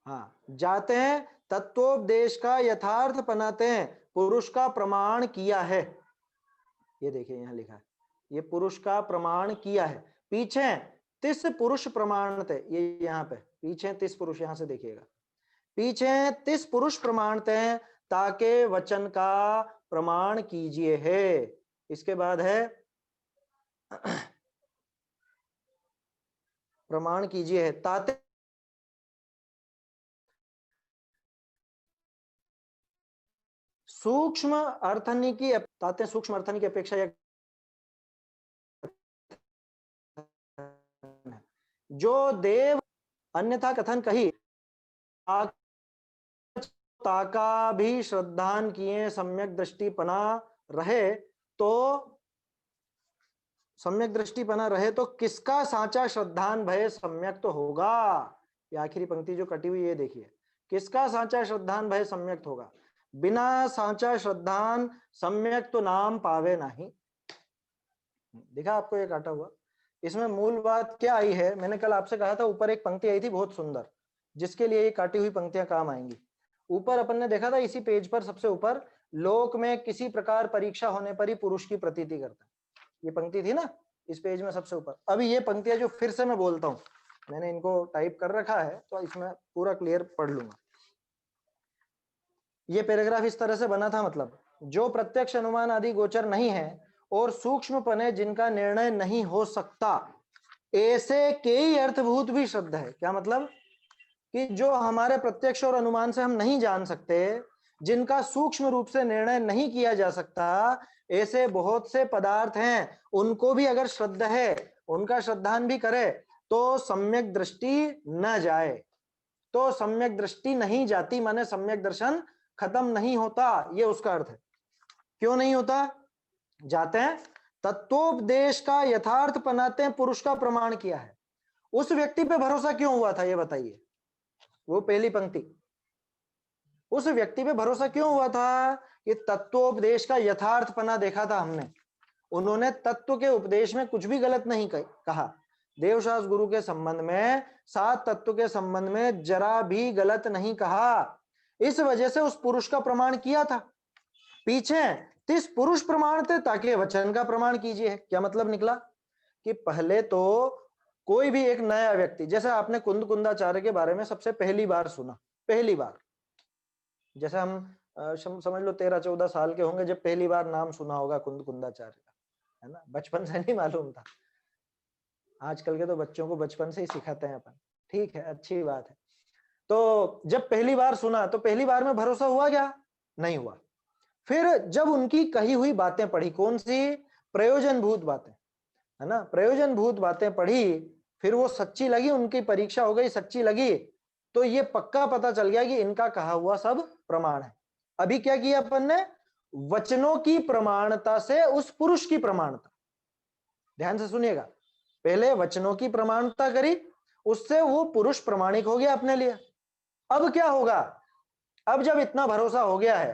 हाँ, जाते हैं तत्वोपदेश का यथार्थ बनाते हैं, पुरुष का प्रमाण किया है, ये देखिए यहाँ लिखा है, ये पुरुष का प्रमाण किया है, पीछे 30 पुरुष प्रमाण थे, ये यहाँ पे पीछे 30 पुरुष, यहां से देखिएगा, पीछे 30 पुरुष प्रमाणते हैं, ताके वचन का प्रमाण कीजिए है। इसके बाद है प्रमाण कीजिए है, ताते सूक्ष्म अर्थनी की, ताते सूक्ष्म अर्थनी की अपेक्षा यह जो देव अन्यथा कथन कही, ताका भी श्रद्धान किए सम्यक दृष्टि पना रहे, तो सम्यक दृष्टि पना रहे तो किसका साचा श्रद्धान भय सम्यक तो होगा। ये आखिरी पंक्ति जो कटी हुई है देखिए, किसका साचा श्रद्धान भय सम्यक होगा, बिना साचा श्रद्धान सम्यक तो नाम पावे नहीं। दिखा आपको ये काटा हुआ, इसमें मूल बात क्या आई है, मैंने कल आपसे कहा था ऊपर एक पंक्ति आई थी बहुत सुंदर, जिसके लिए ये काटी हुई पंक्तियां काम आएंगी। ऊपर अपन ने देखा था इसी पेज पर सबसे ऊपर, लोक में किसी प्रकार परीक्षा होने पर ही पुरुष की प्रतीति करता है, ये पंक्ति थी ना इस पेज में सबसे ऊपर। अभी ये पंक्तियां जो फिर से मैं बोलता हूं, मैंने इनको टाइप कर रखा है तो इसमें पूरा क्लियर पढ़ लूंगा। ये पैराग्राफ इस तरह से बना था, मतलब जो प्रत्यक्ष अनुमान आदि गोचर नहीं है और सूक्ष्म पने जिनका निर्णय नहीं हो सकता, ऐसे कई अर्थभूत भी श्रद्धा है। क्या मतलब, कि जो हमारे प्रत्यक्ष और अनुमान से हम नहीं जान सकते, जिनका सूक्ष्म रूप से निर्णय नहीं किया जा सकता, ऐसे बहुत से पदार्थ हैं, उनको भी अगर श्रद्धा है, उनका श्रद्धान भी करे तो सम्यक दृष्टि न जाए। तो सम्यक दृष्टि नहीं जाती माने सम्यक दर्शन खत्म नहीं होता, ये उसका अर्थ है। क्यों नहीं होता? जाते हैं, तत्वोपदेश का यथार्थ बनाते हैं पुरुष का प्रमाण किया है। उस व्यक्ति पे भरोसा क्यों हुआ था ये बताइए? वो पहली पंक्ति, उस व्यक्ति पे भरोसा क्यों हुआ था कि तत्वोपदेश का यथार्थपना देखा था हमने, उन्होंने तत्व के उपदेश में कुछ भी गलत नहीं कहा। देवशास्त्र गुरु के संबंध में, सात तत्व के संबंध में जरा भी गलत नहीं कहा। इस वजह से उस पुरुष का प्रमाण किया था। पीछे तिस पुरुष प्रमाण थे ताकि वचन का प्रमाण कीजिए। क्या मतलब निकला कि पहले तो कोई भी एक नया व्यक्ति, जैसे आपने कुंद कुंदाचार्य के बारे में सबसे पहली बार सुना, पहली बार, जैसे हम समझ लो 13-14 साल के होंगे जब पहली बार नाम सुना होगा कुंद कुंदाचार्य का, है ना? बचपन से नहीं मालूम था। आजकल के तो बच्चों को बचपन से ही सिखाते हैं अपन, ठीक है, अच्छी बात है। तो जब पहली बार सुना तो पहली बार में भरोसा हुआ क्या? नहीं हुआ। फिर जब उनकी कही हुई बातें पढ़ी, कौन सी? प्रयोजनभूत बातें, है ना? प्रयोजनभूत बातें पढ़ी, फिर वो सच्ची लगी, उनकी परीक्षा हो गई, सच्ची लगी, तो ये पक्का पता चल गया कि इनका कहा हुआ सब प्रमाण है। अभी क्या किया अपन ने? वचनों की प्रमाणता से उस पुरुष की प्रमाणता, ध्यान से सुनिएगा, पहले वचनों की प्रमाणता करी, उससे वो पुरुष प्रमाणिक हो गया अपने लिए। अब क्या होगा? अब जब इतना भरोसा हो गया है,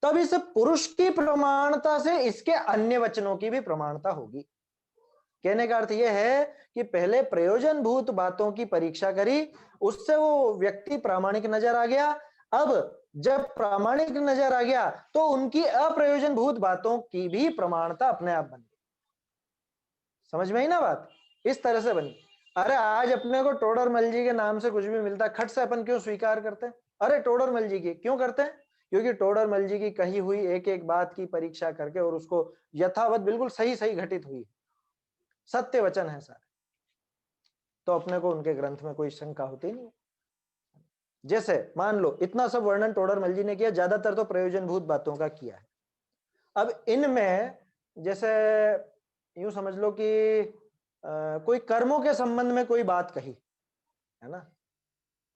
तब इस पुरुष की प्रमाणता से इसके अन्य वचनों की भी प्रमाणता होगी। कहने का अर्थ यह है कि पहले प्रयोजनभूत बातों की परीक्षा करी, उससे वो व्यक्ति प्रामाणिक नजर आ गया। अब जब प्रामाणिक नजर आ गया तो उनकी अप्रयोजनभूत बातों की भी प्रमाणता अपने आप बन गई। समझ में आई ना बात? इस तरह से बनी। अरे आज अपने को टोडरमल जी के नाम से कुछ भी मिलता है, खट से अपन क्यों स्वीकार करते हैं? अरे टोडरमल जी की क्यों करते हैं? क्योंकि टोडरमल जी की कही हुई एक एक बात की परीक्षा करके और उसको यथावत बिल्कुल सही सही घटित हुई, सत्य वचन है सारे, तो अपने को उनके ग्रंथ में कोई शंका होती नहीं। जैसे मान लो इतना सब वर्णन टोडरमल जी ने किया, ज्यादातर तो प्रयोजनभूत बातों का किया है। अब इनमें जैसे यूं समझ लो कि कोई कर्मों के संबंध में कोई बात कही, है ना?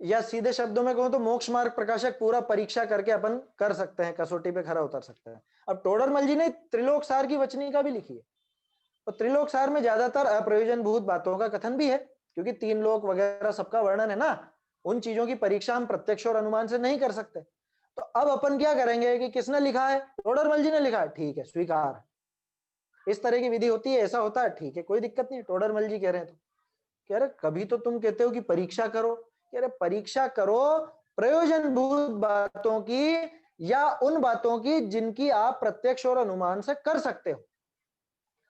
या सीधे शब्दों में कहूं तो मोक्ष मार्ग प्रकाशक पूरा परीक्षा करके अपन कर सकते हैं, कसौटी पे खरा उतर सकते हैं। अब टोडरमल जी ने त्रिलोक सार की वचनिका भी लिखी है, और त्रिलोक सार में ज्यादातर अप्रयोजनभूत बातों का कथन भी है, क्योंकि तीन लोक वगैरह सबका वर्णन है ना, उन चीजों की परीक्षा हम प्रत्यक्ष और अनुमान से नहीं कर सकते। तो अब अपन क्या करेंगे कि किसने लिखा है? टोडरमल जी ने लिखा है, ठीक है, स्वीकार। इस तरह की विधि होती है, ऐसा होता है, ठीक है, कोई दिक्कत नहीं है। टोडरमल जी कह रहे हैं तो कह रहे कभी तो तुम कहते हो कि परीक्षा करो, कह रहे परीक्षा करो प्रयोजनभूत बातों की या उन बातों की जिनकी आप प्रत्यक्ष और अनुमान से कर सकते हो,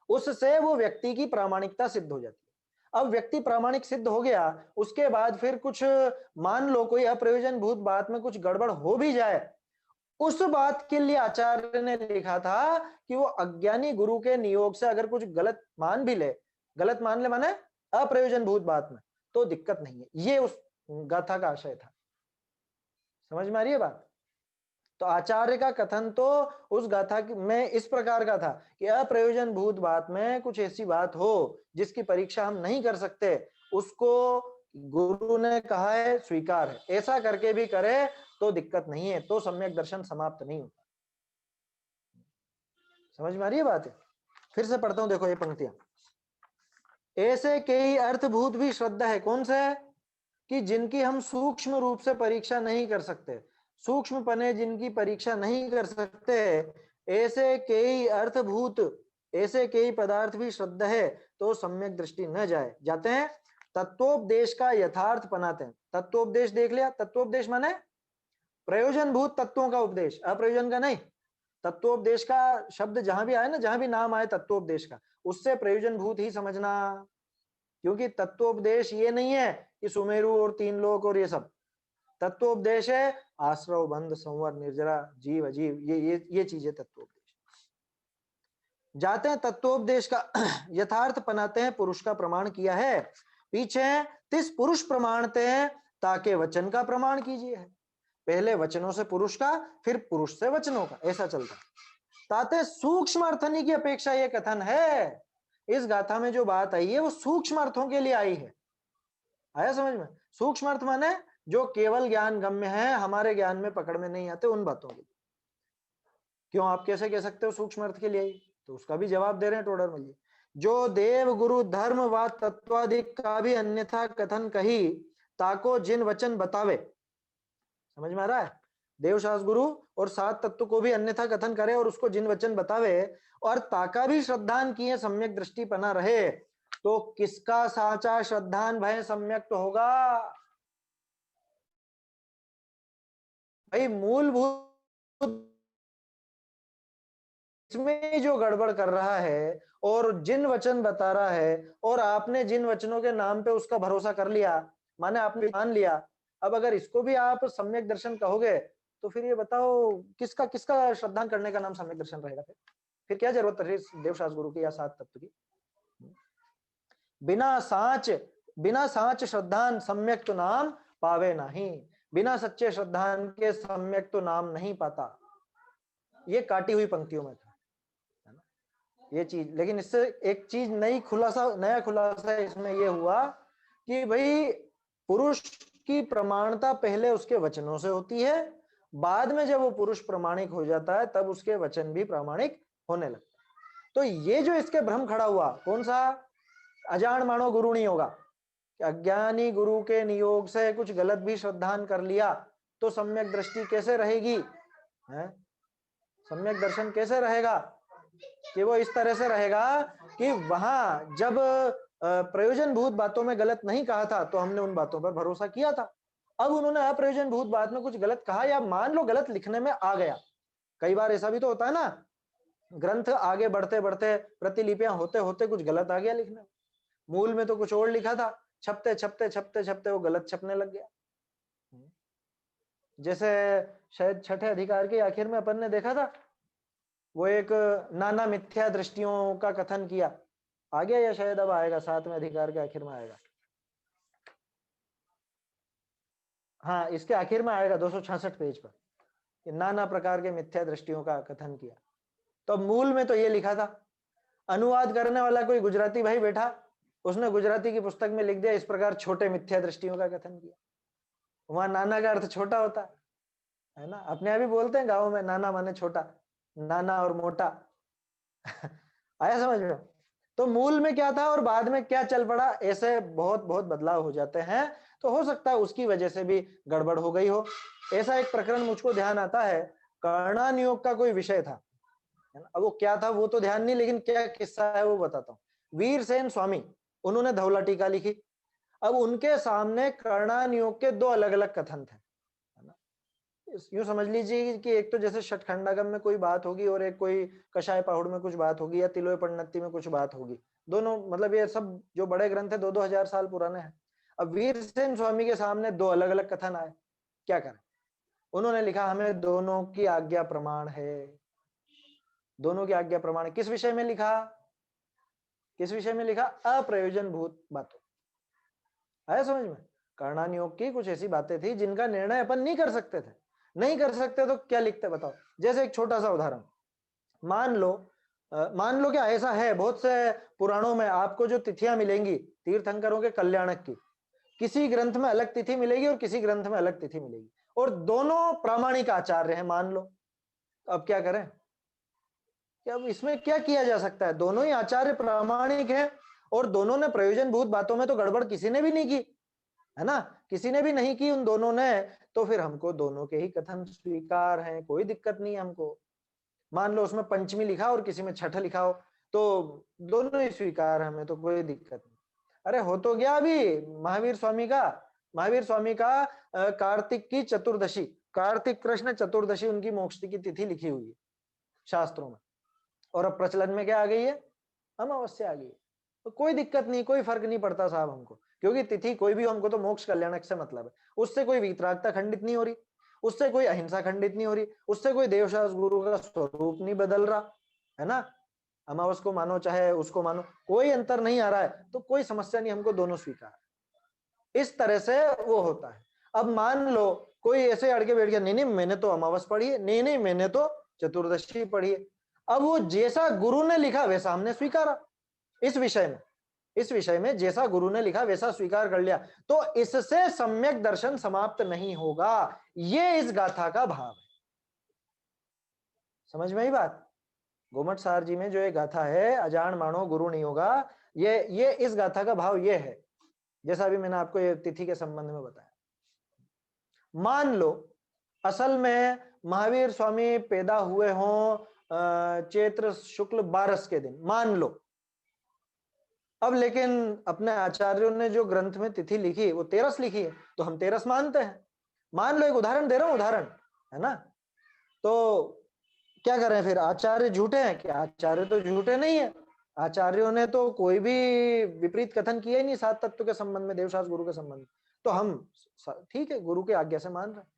उससे वो व्यक्ति की प्रामाणिकता सिद्ध हो जाती है। अब व्यक्ति प्रामाणिक सिद्ध हो गया, उसके बाद फिर कुछ मान लो कोई अप्रयोजनभूत बात में कुछ गड़बड़ हो भी जाए, उस बात के लिए आचार्य ने लिखा था कि वो अज्ञानी गुरु के नियोग से अगर कुछ गलत मान भी ले, गलत मान ले माने अप्रयोजनभूत बात में, तो दिक्कत नहीं है। ये उस गाथा का आशय था। समझ में आ रही है बात? तो आचार्य का कथन तो उस गाथा में इस प्रकार का था कि अप्रयोजनभूत बात में कुछ ऐसी बात हो जिसकी परीक्षा हम नहीं कर सकते, उसको गुरु ने कहा है स्वीकार है, ऐसा करके भी करे तो दिक्कत नहीं है, तो सम्यक दर्शन समाप्त नहीं होता। समझ में आ रही है बात? फिर से पढ़ता हूं, देखो ये पंक्तियां, ऐसे कई अर्थभूत भी श्रद्धा है। कौन से? कि जिनकी हम सूक्ष्म रूप से परीक्षा नहीं कर सकते, सूक्ष्म पने जिनकी परीक्षा नहीं कर सकते, ऐसे कई अर्थभूत, ऐसे कई पदार्थ भी श्रद्धा है तो सम्यक दृष्टि न जाए, जाते हैं तत्वोपदेश का यथार्थ बनाते हैं। तत्वोपदेश देख लिया, तत्वोपदेश माने प्रयोजनभूत तत्वों का उपदेश, अप्रयोजन का नहीं। तत्वोपदेश का शब्द जहां भी आए ना, जहां भी नाम आए तत्वोपदेश का, उससे प्रयोजनभूत ही समझना, क्योंकि तत्वोपदेश ये नहीं है कि सुमेरु और तीन लोक और ये सब। तत्वोपदेश है आश्रव, बंध, संवर, निर्जरा, जीव, अजीव, ये चीजें तत्वोपदेश। जाते हैं तत्वोपदेश का यथार्थ बनाते हैं, पुरुष का प्रमाण किया है। पीछे तिस पुरुष प्रमाणते हैं ताके वचन का प्रमाण कीजिए है। पहले वचनों से पुरुष का, फिर पुरुष से वचनों का, ऐसा चलता है। ताते सूक्ष्म अर्थनी की अपेक्षा ये कथन है। इस गाथा में जो बात आई है वो सूक्ष्म अर्थों के लिए आई है। आया समझ में? सूक्ष्म अर्थ माने जो केवल ज्ञान गम्य है, हमारे ज्ञान में पकड़ में नहीं आते, उन बातों के लिए। क्यों, आप कैसे कह सकते हो सूक्ष्म अर्थ के लिए आई? तो उसका भी जवाब दे रहे हैं टोडरमल जी। जो देव गुरु धर्म व तत्वाधिक का भी अन्यथा कथन कही, ताको जिन वचन बतावे। समझ में आ रहा है? देवशास्त्र गुरु और सात तत्व को भी अन्यथा कथन करे और उसको जिन वचन बतावे, और ताका भी श्रद्धान किए सम्यक दृष्टि पना रहे, तो किसका साचा श्रद्धान भय सम्यक तो होगा? भाई मूलभूत इसमें जो गड़बड़ कर रहा है और जिन वचन बता रहा है, और आपने जिन वचनों के नाम पे उसका भरोसा कर लिया, माने आपने मान लिया। अब अगर इसको भी आप सम्यक दर्शन कहोगे, तो फिर ये बताओ किसका किसका श्रद्धान करने का नाम सम्यक दर्शन रहेगा? फिर क्या जरूरत है देवशास्त्र गुरु की या सात तत्व की? बिना साच श्रद्धान सम्यक तो नाम पावे नहीं। बिना सच्चे श्रद्धान के सम्यक तो नाम नहीं पाता। ये काटी हुई पंक्तियों में था, है ना ये चीज। लेकिन इससे एक चीज नया खुलासा इसमें ये हुआ कि भाई पुरुष की प्रमाणता पहले उसके वचनों से होती है, बाद में जब वो पुरुष प्रमाणिक हो जाता है तब उसके वचन भी प्रामाणिक होने लगते हैं। तो ये जो इसके भ्रम खड़ा हुआ, कौन सा? अजान मानो गुरु नहीं होगा, अज्ञानी गुरु के नियोग से कुछ गलत भी श्रद्धान कर लिया तो सम्यक दृष्टि कैसे रहेगी? है सम्यक दर्शन कैसे रहेगा? कि वो इस तरह से रहेगा कि वहां जब प्रयोजन भूत बातों में गलत नहीं कहा था तो हमने उन बातों पर भरोसा किया था। अब उन्होंने अप्रयोजन भूत बात में कुछ गलत कहा, या मान लो गलत लिखने में आ गया। कई बार ऐसा भी तो होता है ना, ग्रंथ आगे बढ़ते बढ़ते प्रतिलिपियां होते होते कुछ गलत आ गया लिखने में। मूल में तो कुछ और लिखा था, छपते छपते छपते छपते वो गलत छपने लग गया। जैसे शायद छठे अधिकार के आखिर में अपन ने देखा था, वो एक नाना मिथ्या दृष्टियों का कथन किया। आ गया या शायद अब आएगा, सातवें अधिकार के आखिर में आएगा। हाँ, इसके आखिर में आएगा 266 पेज पर, कि नाना प्रकार के मिथ्या दृष्टियों का कथन किया। तो मूल में तो ये लिखा था, अनुवाद करने वाला कोई गुजराती भाई बैठा, उसने गुजराती की पुस्तक में लिख दिया इस प्रकार छोटे मिथ्या दृष्टियों का कथन किया। वहां नाना का अर्थ छोटा होता है ना, अपने आप ही बोलते हैं गाँव में, नाना माने छोटा, नाना और मोटा। आया समझ में? तो मूल में क्या था और बाद में क्या चल पड़ा, ऐसे बहुत बहुत बदलाव हो जाते हैं। तो हो सकता है उसकी वजह से भी गड़बड़ हो गई हो। ऐसा एक प्रकरण मुझको ध्यान आता है, कर्णानियोग का कोई विषय था, है ना। अब वो क्या था वो तो ध्यान नहीं, लेकिन क्या किस्सा है वो बताता हूँ। वीरसेन स्वामी, उन्होंने धौला टीका लिखी। अब उनके सामने कर्णानियोग के दो अलग अलग कथन थे, है ना। यूं समझ लीजिए कि एक तो जैसे षटखंडागम में कोई बात होगी और एक कोई कषाय पहाड़ में कुछ बात होगी या तिलोय पन्नति में कुछ बात होगी। दोनों मतलब ये सब जो बड़े ग्रंथ है 2-2 हजार साल पुराने हैं। अब वीरसेन स्वामी के सामने दो अलग अलग कथन आए, क्या करें? उन्होंने लिखा हमें दोनों की आज्ञा प्रमाण है। दोनों की आज्ञा प्रमाण किस विषय में लिखा? किस विषय में लिखा? अप्रयोजन भूत बातों। आया समझ में? कर्णानियोग की कुछ ऐसी बातें थी जिनका निर्णय अपन नहीं कर सकते थे। नहीं कर सकते तो क्या लिखते बताओ? जैसे एक छोटा सा उदाहरण मान लो क्या ऐसा है, बहुत से पुराणों में आपको जो तिथियां मिलेंगी तीर्थंकरों के कल्याणक की, किसी ग्रंथ में अलग तिथि मिलेगी और किसी ग्रंथ में अलग तिथि मिलेगी, और दोनों प्रामाणिक आचार्य हैं मान लो। अब क्या करें? कि अब इसमें क्या किया जा सकता है? दोनों ही आचार्य प्रामाणिक हैं और दोनों ने प्रयोजन भूत बातों में तो गड़बड़ किसी ने भी नहीं की, है ना, किसी ने भी नहीं की उन दोनों ने। तो फिर हमको दोनों के ही कथन स्वीकार हैं, कोई दिक्कत नहीं है हमको। मान लो उसमें पंचमी लिखा और किसी में छठ लिखा हो, तो दोनों ही स्वीकार है, हमें तो कोई दिक्कत नहीं। अरे हो तो गया अभी महावीर स्वामी का कार्तिक की चतुर्दशी, कार्तिक कृष्ण चतुर्दशी उनकी मोक्ष की तिथि लिखी हुई है शास्त्रों में, और अब प्रचलन में क्या आ गई है? अमावस्या आ गई है। तो कोई दिक्कत नहीं, कोई फर्क नहीं पड़ता साहब हमको, क्योंकि तिथि कोई भी, हमको तो मोक्ष कल्याणक से मतलब है। उससे कोई वीतरागता खंडित नहीं हो रही, उससे कोई अहिंसा खंडित नहीं हो रही, उससे कोई देवशास्त्र गुरु का स्वरूप नहीं बदल रहा, है ना। अमावस को मानो चाहे उसको मानो, कोई अंतर नहीं आ रहा है, तो कोई समस्या नहीं, हमको दोनों स्वीकार है। इस तरह से वो होता है। अब मान लो कोई ऐसे अड़के बैठ गया, नहीं नहीं मैंने तो अमावस पढ़ी है, नहीं नहीं मैंने तो चतुर्दशी पढ़ी है। अब वो जैसा गुरु ने लिखा वैसा हमने स्वीकारा। इस विषय में, इस विषय में जैसा गुरु ने लिखा वैसा स्वीकार कर लिया, तो इससे सम्यक दर्शन समाप्त नहीं होगा। ये इस गाथा का भाव है। समझ में आई बात? गोमट सार जी में जो ये गाथा है, अजान मानो गुरु नहीं होगा, ये इस गाथा का भाव ये है, जैसा अभी मैंने आपको ये तिथि के संबंध में बताया। मान लो असल में महावीर स्वामी पैदा हुए हों चैत्र शुक्ल 12 के दिन, मान लो। अब लेकिन अपने आचार्यों ने जो ग्रंथ में तिथि लिखी वो 13 लिखी है, तो हम 13 मानते हैं। मान लो, एक उदाहरण दे रहा हूं, उदाहरण है ना। तो क्या करें फिर? आचार्य झूठे हैं क्या? आचार्य तो झूठे नहीं है। आचार्यों ने तो कोई भी विपरीत कथन किया ही नहीं सात तत्व के संबंध में, देवशास्त्र गुरु के संबंध में। तो हम ठीक है, गुरु की आज्ञा से मान रहे हैं।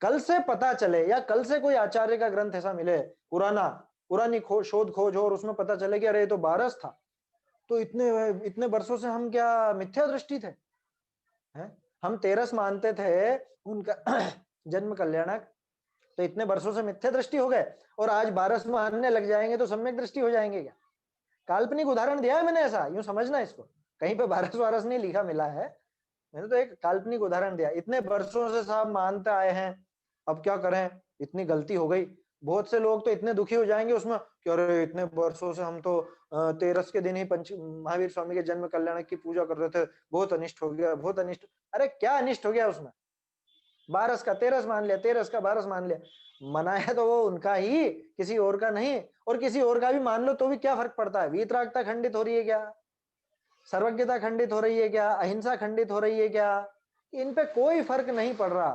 कल से पता चले या कल से कोई आचार्य का ग्रंथ ऐसा मिले पुरानी शोध खोज हो और उसमें पता चले कि अरे ये तो 12 था, तो इतने वर्षों से हम क्या मिथ्या दृष्टि थे? हैं? हम 13 मानते थे उनका जन्म कल्याणक, तो इतने वर्षों से मिथ्या दृष्टि हो गए और आज 12 मानने लग जाएंगे तो सम्यक दृष्टि हो जाएंगे क्या? काल्पनिक उदाहरण दिया है मैंने, ऐसा यूं समझना इसको, कहीं पे 12 नहीं लिखा मिला है, मैंने तो एक काल्पनिक उदाहरण दिया। इतने वर्षों से साहब मानते आए हैं, अब क्या करें, इतनी गलती हो गई। बहुत से लोग तो इतने दुखी हो जाएंगे उसमें कि अरे इतने वर्षों से हम तो 13 के दिन ही महावीर स्वामी के जन्म कल्याण की पूजा कर रहे थे, बहुत अनिष्ट हो गया, बहुत अनिष्ट। अरे क्या अनिष्ट हो गया उसमें? 12 का 13 मान लिया, 13 का 12 मान लिया, मनाया तो वो उनका ही, किसी और का नहीं। और किसी और का भी मान लो तो भी क्या फर्क पड़ता है? वीतरागता खंडित हो रही है क्या? सर्वज्ञता खंडित हो रही है क्या? अहिंसा खंडित हो रही है क्या? इन पे कोई फर्क नहीं पड़ रहा।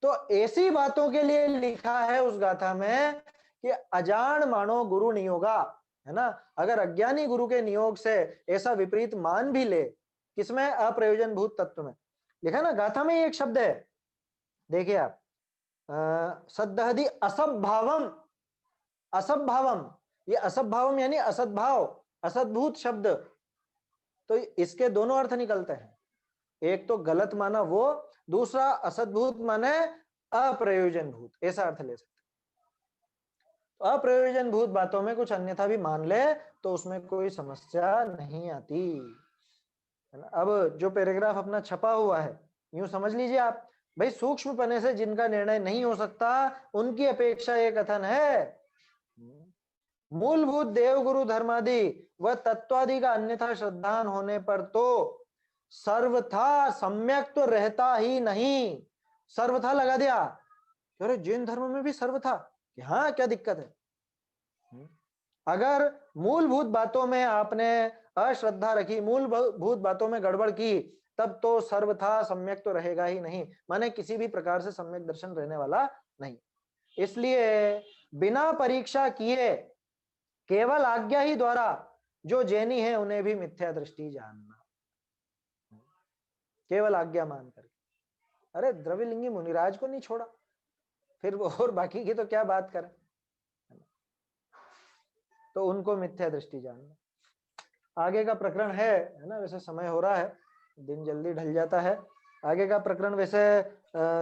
तो ऐसी बातों के लिए लिखा है उस गाथा में कि अजान मानो गुरु नियोगा, है ना। अगर अज्ञानी गुरु के नियोग से ऐसा विपरीत मान भी ले, किसमें? अप्रयोजन भूत तत्व में। लिखा ना गाथा में, एक शब्द है, देखिए आप, सद्धि असद्भावम, असद्भावम, ये असद्भावम यानी असद्भाव, असद्भूत शब्द। तो इसके दोनों अर्थ निकलते हैं, एक तो गलत माना वो, दूसरा असद्भूत माने अप्रयोजन भूत, ऐसा अर्थ ले सकते। तो अप्रयोजन भूत बातों में कुछ अन्यथा भी मान ले तो उसमें कोई समस्या नहीं आती, है ना। अब जो पैराग्राफ अपना छपा हुआ है, यूं समझ लीजिए आप, भाई सूक्ष्म पने से जिनका निर्णय नहीं हो सकता उनकी अपेक्षा ये कथन है। मूलभूत देव गुरु धर्मादि व तत्वादि का अन्यथा श्रद्धान होने पर तो सर्वथा सम्यक तो रहता ही नहीं। सर्वथा लगा दिया, अरे जैन धर्म में भी सर्वथा, कि हाँ क्या दिक्कत है? अगर मूलभूत बातों में आपने अश्रद्धा रखी, मूलभूत बातों में गड़बड़ की, तब तो सर्वथा सम्यक तो रहेगा ही नहीं, माने किसी भी प्रकार से सम्यक दर्शन रहने वाला नहीं। इसलिए बिना परीक्षा किए केवल आज्ञा ही द्वारा जो जैनी है उन्हें भी मिथ्या दृष्टि जानना, केवल आज्ञा मान करके। अरे द्रविलिंगी मुनिराज को नहीं छोड़ा, फिर और बाकी की तो क्या बात करें? तो उनको मिथ्या दृष्टि जानना। आगे का प्रकरण है ना, वैसे समय हो रहा है, दिन जल्दी ढल जाता है। आगे का प्रकरण वैसे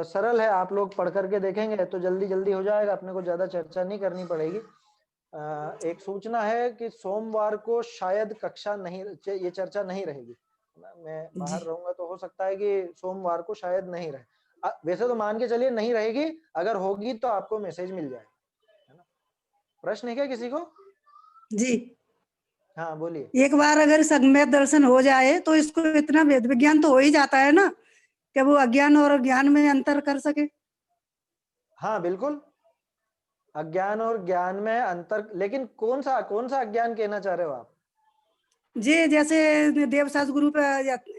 सरल है, आप लोग पढ़ करके देखेंगे तो जल्दी जल्दी हो जाएगा, अपने को ज्यादा चर्चा नहीं करनी पड़ेगी। एक सूचना है कि सोमवार को शायद कक्षा नहीं, ये चर्चा नहीं रहेगी, मैं बाहर रहूंगा तो हो सकता है कि सोमवार को शायद नहीं रहे। वैसे तो मान के चलिए नहीं रहेगी, अगर होगी तो आपको मैसेज मिल जाएगा, है ना। प्रश्न है क्या किसी को? जी हाँ बोलिए। एक बार अगर सम्यक दर्शन हो जाए तो इसको इतना वेद विज्ञान तो हो ही जाता है ना, कि वो अज्ञान और ज्ञान में अंतर कर सके। हाँ बिल्कुल, अज्ञान और ज्ञान में अंतर, लेकिन कौन सा अज्ञान कहना चाह रहे हो आप? जी जैसे देवशास्त्र गुरु पे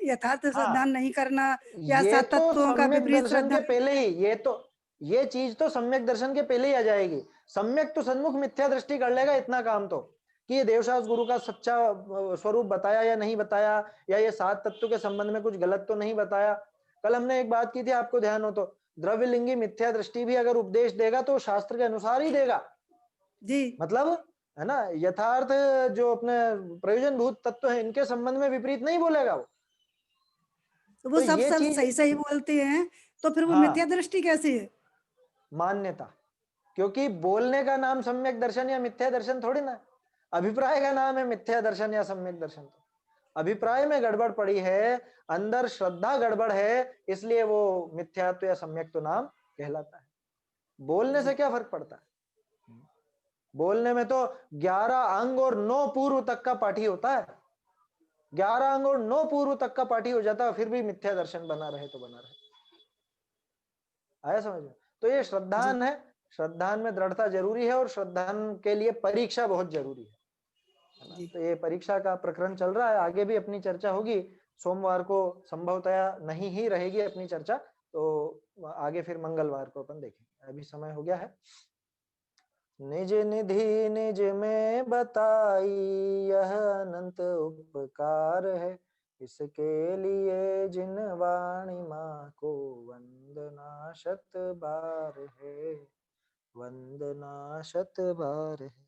यथार्थ श्रद्धा हाँ, नहीं करना, या ये सात तो तत्वों का सम्यक विपरीत दर्शन श्रद्धा। के पहले ही, ये चीज तो सम्यक दर्शन के पहले ही आ जाएगी। सम्यक तो सन्मुख मिथ्या दृष्टि कर लेगा इतना काम तो, कि ये देवशास्त्र गुरु का सच्चा स्वरूप बताया या नहीं बताया, या ये 7 तत्व के संबंध में कुछ गलत तो नहीं बताया। कल हमने एक बात की थी, आपको ध्यान हो तो, द्रव्यलिंगी मिथ्या दृष्टि भी अगर उपदेश देगा तो शास्त्र के अनुसार ही देगा। जी मतलब है ना, यथार्थ जो अपने प्रयोजन भूत तत्व है इनके संबंध में विपरीत नहीं बोलेगा वो। तो वो तो सब ये सब चीज, सही सही बोलते हैं, तो फिर वो हाँ। मिथ्या दृष्टि कैसी है? मान्यता, क्योंकि बोलने का नाम सम्यक दर्शन या मिथ्या दर्शन थोड़ी ना है। अभिप्राय का नाम है मिथ्या दर्शन या सम्यक दर्शन। तो अभिप्राय में गड़बड़ पड़ी है, अंदर श्रद्धा गड़बड़ है, इसलिए वो मिथ्यात्व या सम्यक तो नाम कहलाता है। बोलने से जी। क्या फर्क पड़ता है? बोलने में तो 11 अंग और 9 पूर्व तक का पाठी होता है। 11 अंग और 9 पूर्व तक का पाठी हो जाता है, फिर भी मिथ्या दर्शन बना रहे तो बना रहे। आया समझ में? तो ये जी। श्रद्धान है, श्रद्धान में दृढ़ता जरूरी है, और श्रद्धान के लिए परीक्षा बहुत जरूरी है ना? जी। तो ये परीक्षा का प्रकरण चल रहा है, आगे भी अपनी चर्चा होगी। सोमवार को संभवतया नहीं ही रहेगी अपनी चर्चा, तो आगे फिर मंगलवार को अपन देखेंगे। अभी समय हो गया है। निज निधि निज में बताई, यह अनंत उपकार है, इसके लिए जिन वाणी माँ को वंदना शत बार है, वंदना शत बार है।